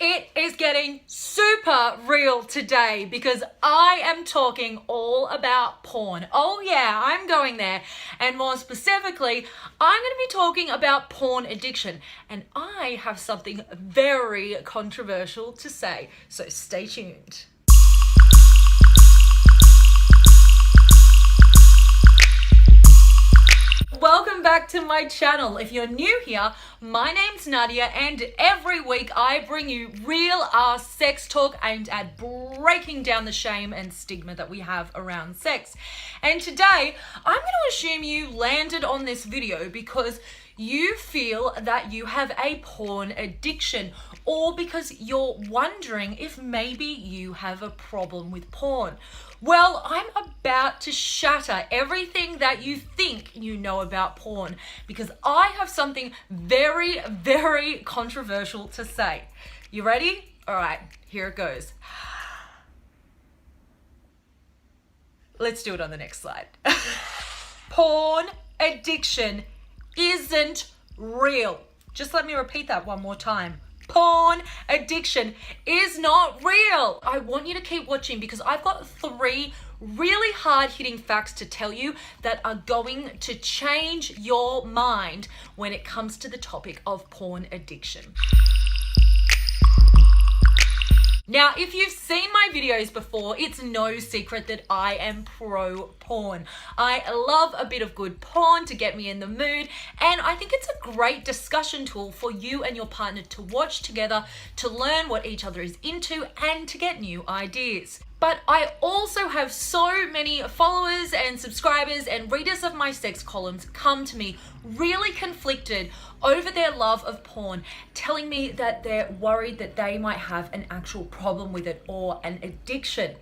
It is getting super real today because I am talking all about porn. Oh yeah, I'm going there. And more specifically, I'm going to be talking about porn addiction. And I have something very controversial to say. So stay tuned. Welcome back to my channel. If you're new here, my name's Nadia, and every week I bring you real sex talk aimed at breaking down the shame and stigma that we have around sex. And today, I'm going to assume you landed on this video because you feel that you have a porn addiction, or because you're wondering if maybe you have a problem with porn. Well, I'm about to shatter everything that you think you know about porn because I have something very, very controversial to say. You ready? All right, here it goes. Let's do it on the next slide. Porn addiction isn't real. Just let me repeat that one more time. Porn addiction is not real. I want you to keep watching because I've got 3 really hard-hitting facts to tell you that are going to change your mind when it comes to the topic of porn addiction. Now, if you've seen my videos before, it's no secret that I am pro porn. I love a bit of good porn to get me in the mood, and I think it's a great discussion tool for you and your partner to watch together, to learn what each other is into, and to get new ideas. But I also have so many followers and subscribers and readers of my sex columns come to me really conflicted over their love of porn, telling me that they're worried that they might have an actual problem with it or an addiction.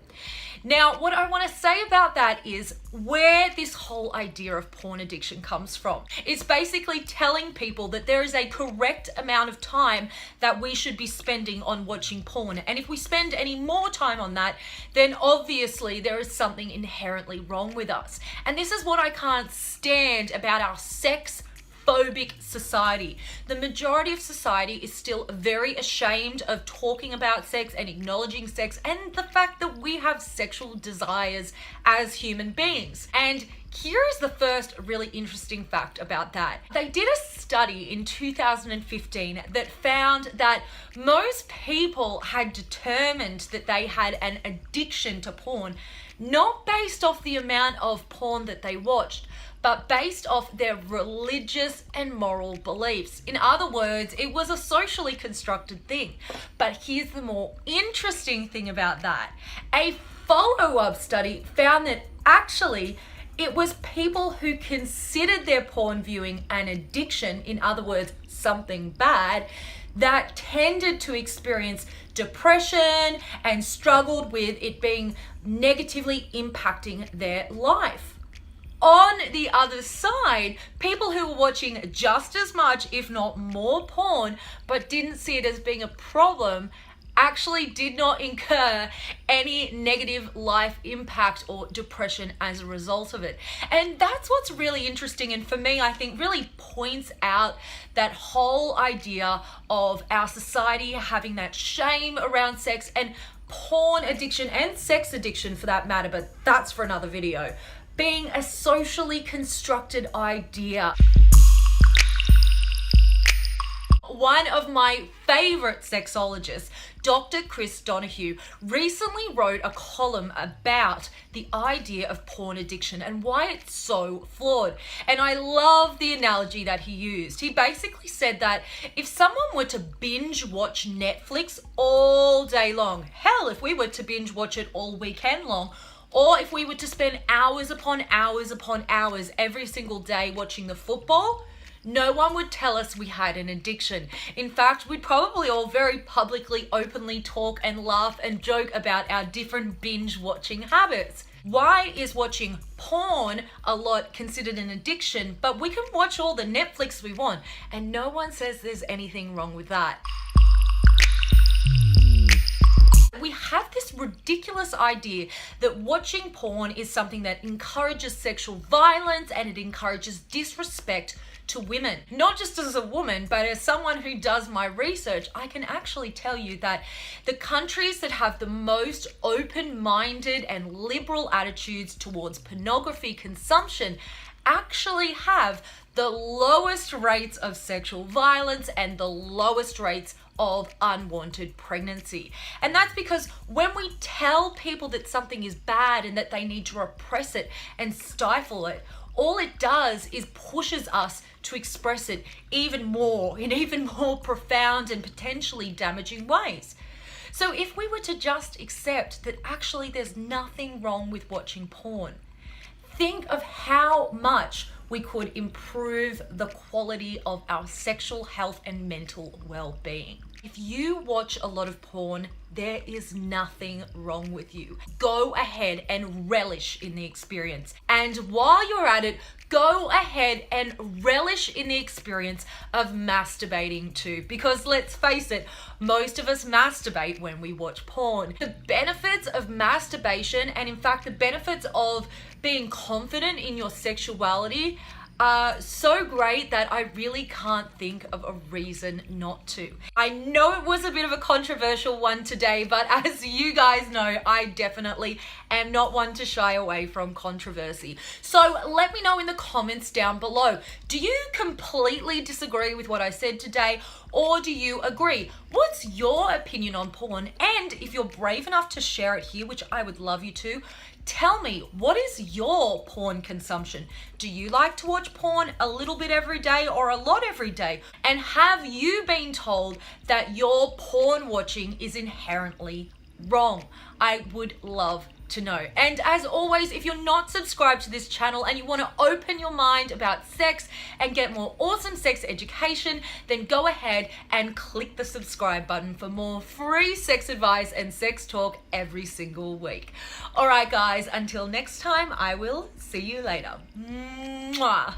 Now, what I want to say about that is where this whole idea of porn addiction comes from. It's basically telling people that there is a correct amount of time that we should be spending on watching porn. And if we spend any more time on that, then obviously there is something inherently wrong with us. And this is what I can't stand about our sex phobic society. The majority of society is still very ashamed of talking about sex and acknowledging sex and the fact that we have sexual desires as human beings. And here is the first really interesting fact about that. They did a study in 2015 that found that most people had determined that they had an addiction to porn, not based off the amount of porn that they watched, but based off their religious and moral beliefs. In other words, it was a socially constructed thing. But here's the more interesting thing about that. A follow-up study found that actually it was people who considered their porn viewing an addiction, in other words, something bad, that tended to experience depression and struggled with it being negatively impacting their life. On the other side, people who were watching just as much, if not more porn, but didn't see it as being a problem, actually did not incur any negative life impact or depression as a result of it. And that's what's really interesting, and for me, I think really points out that whole idea of our society having that shame around sex and porn addiction and sex addiction for that matter, but that's for another video, being a socially constructed idea. One of my favorite sexologists, Dr. Chris Donahue, recently wrote a column about the idea of porn addiction and why it's so flawed. And I love the analogy that he used. He basically said that if someone were to binge watch Netflix all day long, hell, if we were to binge watch it all weekend long, or if we were to spend hours upon hours upon hours every single day watching the football, no one would tell us we had an addiction. In fact, we'd probably all very publicly, openly talk and laugh and joke about our different binge watching habits. Why is watching porn a lot considered an addiction, but we can watch all the Netflix we want and no one says there's anything wrong with that? We have this ridiculous idea that watching porn is something that encourages sexual violence and it encourages disrespect to women. Not just as a woman, but as someone who does my research, I can actually tell you that the countries that have the most open-minded and liberal attitudes towards pornography consumption actually have the lowest rates of sexual violence and the lowest rates of unwanted pregnancy. And that's because when we tell people that something is bad and that they need to repress it and stifle it, all it does is pushes us to express it even more in even more profound and potentially damaging ways. So if we were to just accept that actually there's nothing wrong with watching porn, think of how much we could improve the quality of our sexual health and mental well-being. If you watch a lot of porn, there is nothing wrong with you. Go ahead and relish in the experience. And while you're at it, go ahead and relish in the experience of masturbating too. Because let's face it, most of us masturbate when we watch porn. The benefits of masturbation, and in fact, the benefits of being confident in your sexuality are so great that I really can't think of a reason not to. I know it was a bit of a controversial one today, but as you guys know, I definitely am not one to shy away from controversy. So let me know in the comments down below. Do you completely disagree with what I said today, or do you agree? What's your opinion on porn? And if you're brave enough to share it here, which I would love you to, tell me, what is your porn consumption? Do you like to watch porn a little bit every day or a lot every day? And have you been told that your porn watching is inherently wrong? I would love to know. And as always, if you're not subscribed to this channel and you want to open your mind about sex and get more awesome sex education, then go ahead and click the subscribe button for more free sex advice and sex talk every single week. All right, guys, until next time, I will see you later. Mwah.